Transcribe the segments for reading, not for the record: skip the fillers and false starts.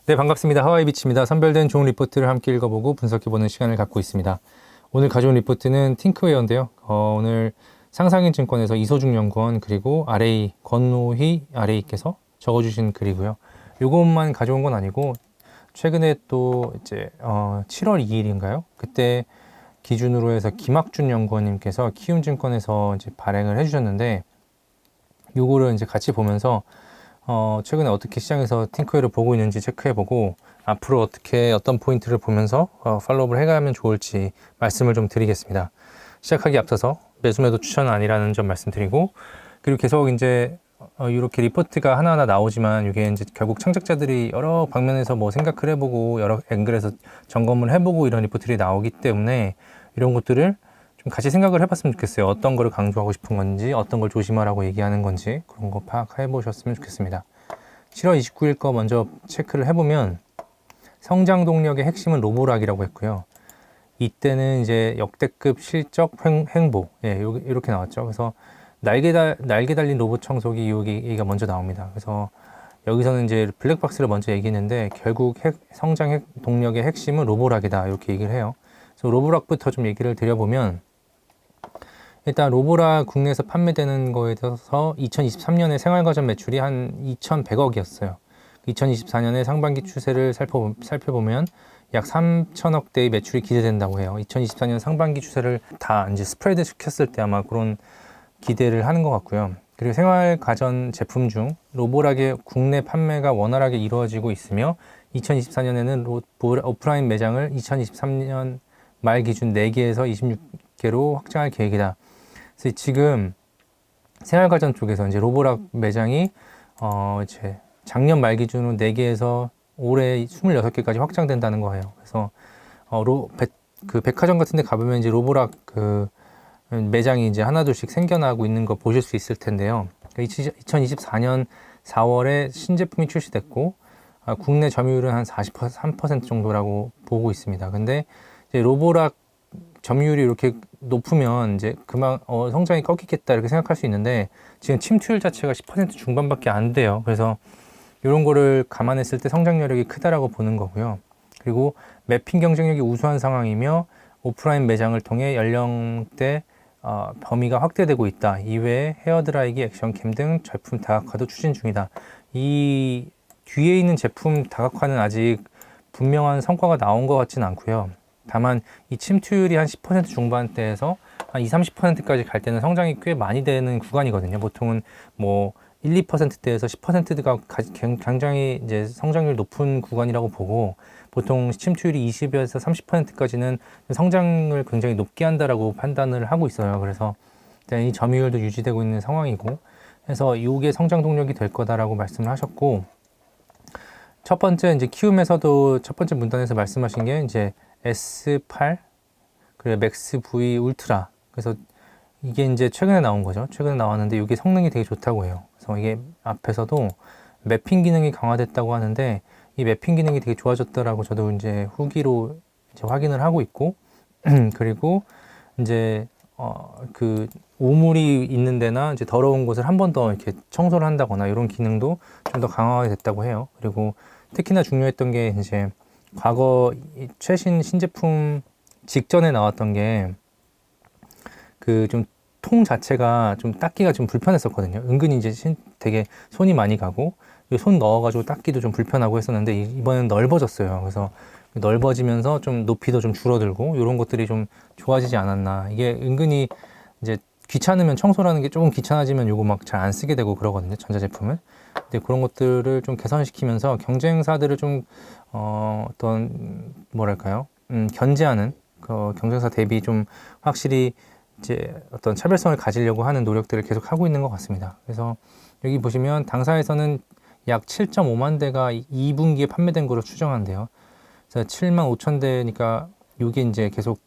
네, 반갑습니다. 하와이비치입니다. 선별된 좋은 리포트를 함께 읽어보고 분석해보는 시간을 갖고 있습니다. 오늘 가져온 리포트는 팅크웨어인데요. 오늘 상상인증권에서 이소중 연구원 그리고 RA 권노희 RA께서 적어주신 글이고요. 요것만 가져온 건 아니고 최근에 또 이제 7월 2일인가요? 그때 기준으로 해서 김학준 연구원님께서 키움증권에서 이제 발행을 해주셨는데 요거를 이제 같이 보면서 최근에 어떻게 시장에서 팅크웨어를 보고 있는지 체크해보고 앞으로 어떻게 어떤 포인트를 보면서 팔로우업을 해가면 좋을지 말씀을 좀 드리겠습니다. 시작하기 앞서서 매수매도 추천은 아니라는 점 말씀드리고, 그리고 계속 이제 이렇게 리포트가 하나하나 나오지만 이게 이제 결국 창작자들이 여러 방면에서 뭐 생각을 해보고 여러 앵글에서 점검을 해보고 이런 리포트들이 나오기 때문에 이런 것들을 좀 같이 생각을 해봤으면 좋겠어요. 어떤 거를 강조하고 싶은 건지, 어떤 걸 조심하라고 얘기하는 건지, 그런 거 파악해 보셨으면 좋겠습니다. 7월 29일 거 먼저 체크를 해보면 성장 동력의 핵심은 로보락이라고 했고요. 이때는 이제 역대급 실적 횡보, 이렇게 나왔죠. 그래서 날개 달린 로봇 청소기 여기가 먼저 나옵니다. 그래서 여기서는 이제 블랙박스를 먼저 얘기했는데 결국 성장 동력의 핵심은 로보락이다, 이렇게 얘기를 해요. 그래서 로보락부터 좀 얘기를 드려보면, 일단 로보락 국내에서 판매되는 거에 대해서 2023년에 생활가전 매출이 한 2,100억이었어요. 2024년에 상반기 추세를 살펴보면 약 3,000억대의 매출이 기대된다고 해요. 2024년 상반기 추세를 다 이제 스프레드 시켰을 때 아마 그런 기대를 하는 것 같고요. 그리고 생활가전 제품 중 로보락의 국내 판매가 원활하게 이루어지고 있으며 2024년에는 오프라인 매장을 2023년 말 기준 4개에서 26개로 확장할 계획이다. 그래서 지금 생활가전 쪽에서 이제 로보락 매장이 이제 작년 말 기준으로 4개에서 올해 26개까지 확장된다는 거예요. 그래서 그 백화점 같은 데 가보면 이제 로보락 그 매장이 이제 하나둘씩 생겨나고 있는 거 보실 수 있을 텐데요. 2024년 4월에 신제품이 출시됐고 국내 점유율은 한 43% 정도라고 보고 있습니다. 근데 이제 로보락 점유율이 이렇게 높으면 이제 그만 성장이 꺾이겠다 이렇게 생각할 수 있는데 지금 침투율 자체가 10% 중반밖에 안 돼요. 그래서 이런 거를 감안했을 때 성장 여력이 크다라고 보는 거고요. 그리고 매핑 경쟁력이 우수한 상황이며 오프라인 매장을 통해 연령대 범위가 확대되고 있다. 이외에 헤어드라이기, 액션캠 등 제품 다각화도 추진 중이다. 이 뒤에 있는 제품 다각화는 아직 분명한 성과가 나온 것 같지는 않고요. 다만 이 침투율이 한 10% 중반대에서 한 20-30%까지 갈 때는 성장이 꽤 많이 되는 구간이거든요. 보통은 뭐 1-2%대에서 10%가 굉장히 이제 성장률 높은 구간이라고 보고, 보통 침투율이 20에서 30%까지는 성장을 굉장히 높게 한다라고 판단을 하고 있어요. 그래서 이 점유율도 유지되고 있는 상황이고, 해서 이게 성장 동력이 될 거다라고 말씀을 하셨고, 첫 번째 이제 키움에서도 첫 번째 문단에서 말씀하신 게 이제 S8 그리고 맥스 V 울트라, 그래서 이게 이제 최근에 나온 거죠. 최근에 나왔는데 이게 성능이 되게 좋다고 해요. 그래서 이게 앞에서도 매핑 기능이 강화됐다고 하는데 이 매핑 기능이 되게 좋아졌더라고 저도 이제 후기로 이제 확인을 하고 있고 그리고 이제 그 오물이 있는 데나 이제 더러운 곳을 한 번 더 이렇게 청소를 한다거나 이런 기능도 좀 더 강화가 됐다고 해요. 그리고 특히나 중요했던 게 이제 과거 최신 신제품 직전에 나왔던 게 그 좀 통 자체가 좀 닦기가 좀 불편했었거든요. 은근히 이제 되게 손이 많이 가고 손 넣어가지고 닦기도 좀 불편하고 했었는데 이번엔 넓어졌어요. 그래서 넓어지면서 좀 높이도 좀 줄어들고 이런 것들이 좀 좋아지지 않았나. 이게 은근히 이제 귀찮으면 청소라는 게 조금 귀찮아지면 요거 막 잘 안 쓰게 되고 그러거든요. 전자제품을. 근데 그런 것들을 좀 개선시키면서 경쟁사들을 좀 어떤 뭐랄까요? 견제하는 그 경쟁사 대비 좀 확실히 이제 어떤 차별성을 가지려고 하는 노력들을 계속 하고 있는 것 같습니다. 그래서 여기 보시면 당사에서는 약 7.5만 대가 2분기에 판매된 거로 추정한대요. 그래서 7만 5천 대니까 이게 이제 계속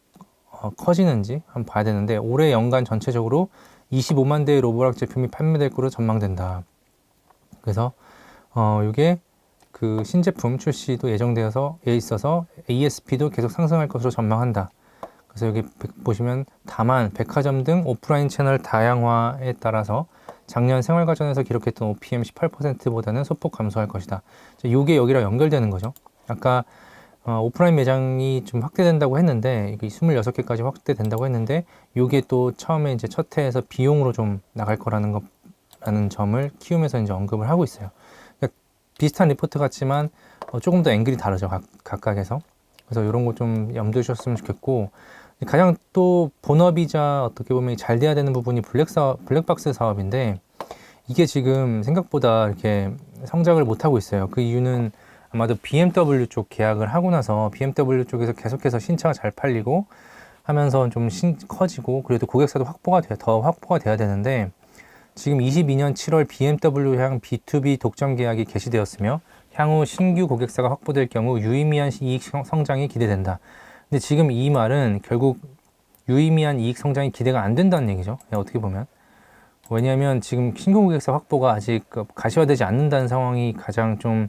커지는지 한번 봐야 되는데 올해 연간 전체적으로 25만 대의 로보락 제품이 판매될 거로 전망된다. 그래서 이게 그 신제품 출시도 예정되어서 있어서 ASP도 계속 상승할 것으로 전망한다. 그래서 여기 보시면 다만 백화점 등 오프라인 채널 다양화에 따라서 작년 생활과전에서 기록했던 OPM 18%보다는 소폭 감소할 것이다. 이게 여기랑 연결되는 거죠. 아까 오프라인 매장이 좀 확대된다고 했는데, 26개까지 확대된다고 했는데, 이게 또 처음에 이제 첫 해에서 비용으로 좀 나갈 거라는 점을 키움에서 이제 언급을 하고 있어요. 그러니까 비슷한 리포트 같지만 조금 더 앵글이 다르죠. 각각에서. 그래서 이런 거 좀 염두에 주셨으면 좋겠고, 가장 또 본업이자 어떻게 보면 잘 돼야 되는 부분이 블랙박스 사업인데, 이게 지금 생각보다 이렇게 성장을 못하고 있어요. 그 이유는 아마도 BMW 쪽 계약을 하고 나서 BMW 쪽에서 계속해서 신차가 잘 팔리고 하면서 좀 커지고, 그래도 고객사도 더 확보가 돼야 되는데, 지금 22년 7월 BMW향 B2B 독점 계약이 개시되었으며 향후 신규 고객사가 확보될 경우 유의미한 이익 성장이 기대된다. 근데 지금 이 말은 결국 유의미한 이익 성장이 기대가 안 된다는 얘기죠. 어떻게 보면. 왜냐하면 지금 신규 고객사 확보가 아직 가시화되지 않는다는 상황이 가장 좀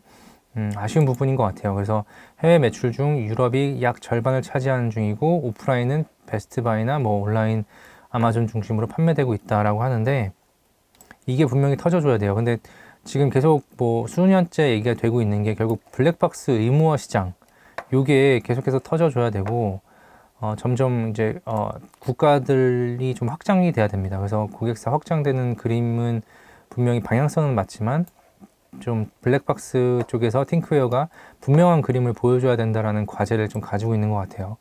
아쉬운 부분인 것 같아요. 그래서 해외 매출 중 유럽이 약 절반을 차지하는 중이고, 오프라인은 베스트바이나 뭐 온라인 아마존 중심으로 판매되고 있다라고 하는데, 이게 분명히 터져줘야 돼요. 근데 지금 계속 뭐 수년째 얘기가 되고 있는 게 결국 블랙박스 의무화 시장, 요게 계속해서 터져줘야 되고, 점점 이제 국가들이 좀 확장이 돼야 됩니다. 그래서 고객사 확장되는 그림은 분명히 방향성은 맞지만, 좀 블랙박스 쪽에서 팅크웨어가 분명한 그림을 보여줘야 된다라는 과제를 좀 가지고 있는 것 같아요.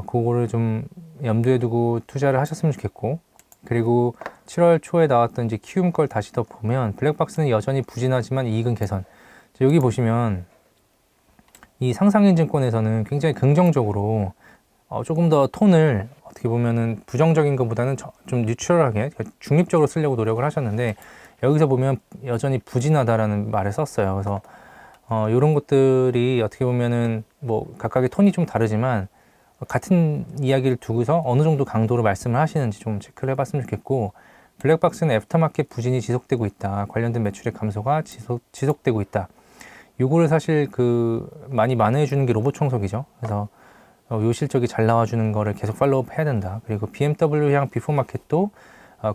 그거를 좀 염두에 두고 투자를 하셨으면 좋겠고, 그리고 7월 초에 나왔던 이제 키움 걸 다시 더 보면 블랙박스는 여전히 부진하지만 이익은 개선. 여기 보시면 이 상상인증권에서는 굉장히 긍정적으로 조금 더 톤을 어떻게 보면은 부정적인 것보다는 좀 뉴트럴하게 중립적으로 쓰려고 노력을 하셨는데, 여기서 보면 여전히 부진하다라는 말을 썼어요. 그래서 이런 것들이 어떻게 보면은 뭐 각각의 톤이 좀 다르지만 같은 이야기를 두고서 어느 정도 강도로 말씀을 하시는지 좀 체크를 해봤으면 좋겠고, 블랙박스는 애프터마켓 부진이 지속되고 있다. 관련된 매출의 감소가 지속되고 있다. 요거를 사실 많이 만회해 주는 게 로봇 청소기죠. 그래서 요 실적이 잘 나와주는 거를 계속 팔로우업 해야 된다. 그리고 BMW향 비포마켓도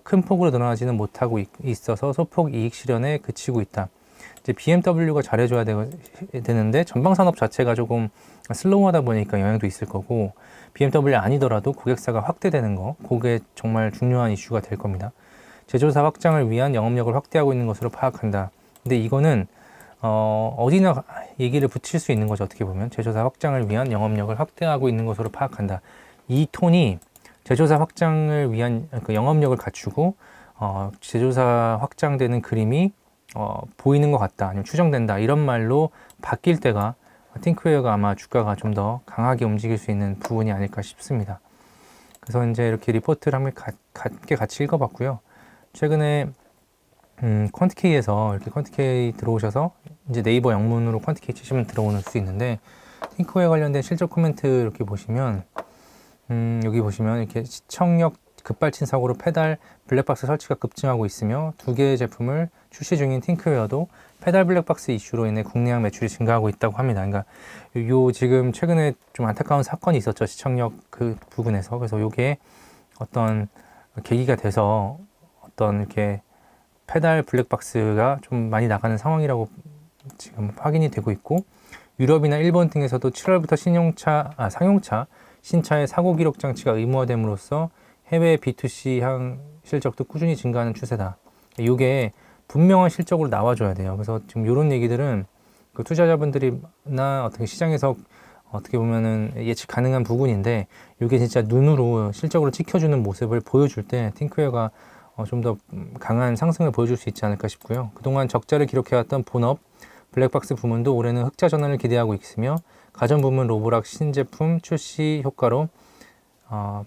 큰 폭으로 늘어나지는 못하고 있어서 소폭 이익 실현에 그치고 있다. 이제 BMW가 잘해줘야 되는데 전방 산업 자체가 조금 슬로우하다 보니까 영향도 있을 거고, BMW 아니더라도 고객사가 확대되는 거, 그게 정말 중요한 이슈가 될 겁니다. 제조사 확장을 위한 영업력을 확대하고 있는 것으로 파악한다. 근데 이거는 어디나 얘기를 붙일 수 있는 거죠. 어떻게 보면 제조사 확장을 위한 영업력을 확대하고 있는 것으로 파악한다. 이 톤이 제조사 확장을 위한 그 영업력을 갖추고 제조사 확장되는 그림이 보이는 것 같다, 아니면 추정된다, 이런 말로 바뀔 때가 팅크웨어가 아마 주가가 좀 더 강하게 움직일 수 있는 부분이 아닐까 싶습니다. 그래서 이제 이렇게 리포트를 한번 같이 읽어봤고요. 최근에 퀀티케이에서 이렇게 퀀티케이 들어오셔서 이제 네이버 영문으로 퀀티케이 치시면 들어오는 수 있는데, 팅크웨어 관련된 실적 코멘트 이렇게 보시면 여기 보시면 이렇게 시청력 급발진 사고로 페달 블랙박스 설치가 급증하고 있으며, 두 개의 제품을 출시 중인 팅크웨어도 페달 블랙박스 이슈로 인해 국내향 매출이 증가하고 있다고 합니다. 그러니까 요 지금 최근에 좀 안타까운 사건이 있었죠, 시청력 그 부분에서. 그래서 요게 어떤 계기가 돼서 어떤 이렇게 페달 블랙박스가 좀 많이 나가는 상황이라고 지금 확인이 되고 있고, 유럽이나 일본 등에서도 7월부터 상용차 신차의 사고 기록 장치가 의무화됨으로써 해외 B2C 향 실적도 꾸준히 증가하는 추세다. 이게 분명한 실적으로 나와줘야 돼요. 그래서 지금 이런 얘기들은 그 투자자분들이나 어떻게 시장에서 어떻게 보면은 예측 가능한 부분인데, 이게 진짜 눈으로 실적으로 찍혀주는 모습을 보여줄 때 팅크웨어가 좀 더 강한 상승을 보여줄 수 있지 않을까 싶고요. 그동안 적자를 기록해왔던 본업 블랙박스 부문도 올해는 흑자 전환을 기대하고 있으며, 가전 부문 로보락 신제품 출시 효과로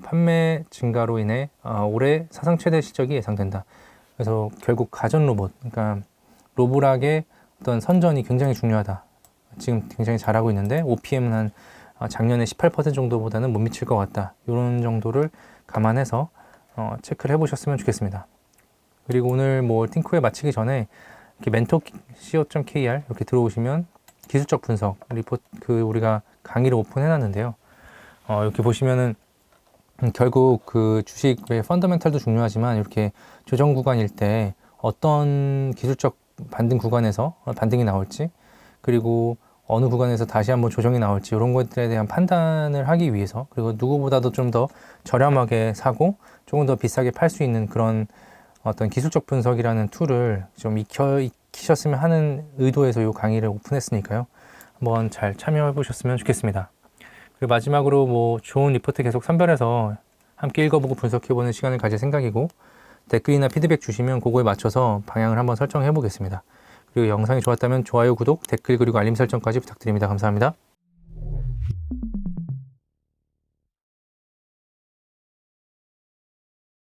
판매 증가로 인해 올해 사상 최대 실적이 예상된다. 그래서 결국 가전 로봇, 그러니까 로보락의 어떤 선전이 굉장히 중요하다. 지금 굉장히 잘하고 있는데 OPM은 한 작년에 18% 정도보다는 못 미칠 것 같다. 이런 정도를 감안해서 체크를 해보셨으면 좋겠습니다. 그리고 오늘 뭐 팅크웨어 마치기 전에 이렇게 mentor.co.kr 이렇게 들어오시면 기술적 분석 리포트 우리가 강의를 오픈해놨는데요. 이렇게 보시면은 결국 그 주식의 펀더멘탈도 중요하지만 이렇게 조정 구간일 때 어떤 기술적 반등 구간에서 반등이 나올지, 그리고 어느 구간에서 다시 한번 조정이 나올지, 이런 것들에 대한 판단을 하기 위해서, 그리고 누구보다도 좀 더 저렴하게 사고 조금 더 비싸게 팔 수 있는 그런 어떤 기술적 분석이라는 툴을 좀 익히셨으면 하는 의도에서 이 강의를 오픈했으니까요. 한번 잘 참여해 보셨으면 좋겠습니다. 그리고 마지막으로 뭐 좋은 리포트 계속 선별해서 함께 읽어보고 분석해보는 시간을 가질 생각이고, 댓글이나 피드백 주시면 그거에 맞춰서 방향을 한번 설정해 보겠습니다. 그리고 영상이 좋았다면 좋아요, 구독, 댓글, 그리고 알림 설정까지 부탁드립니다. 감사합니다.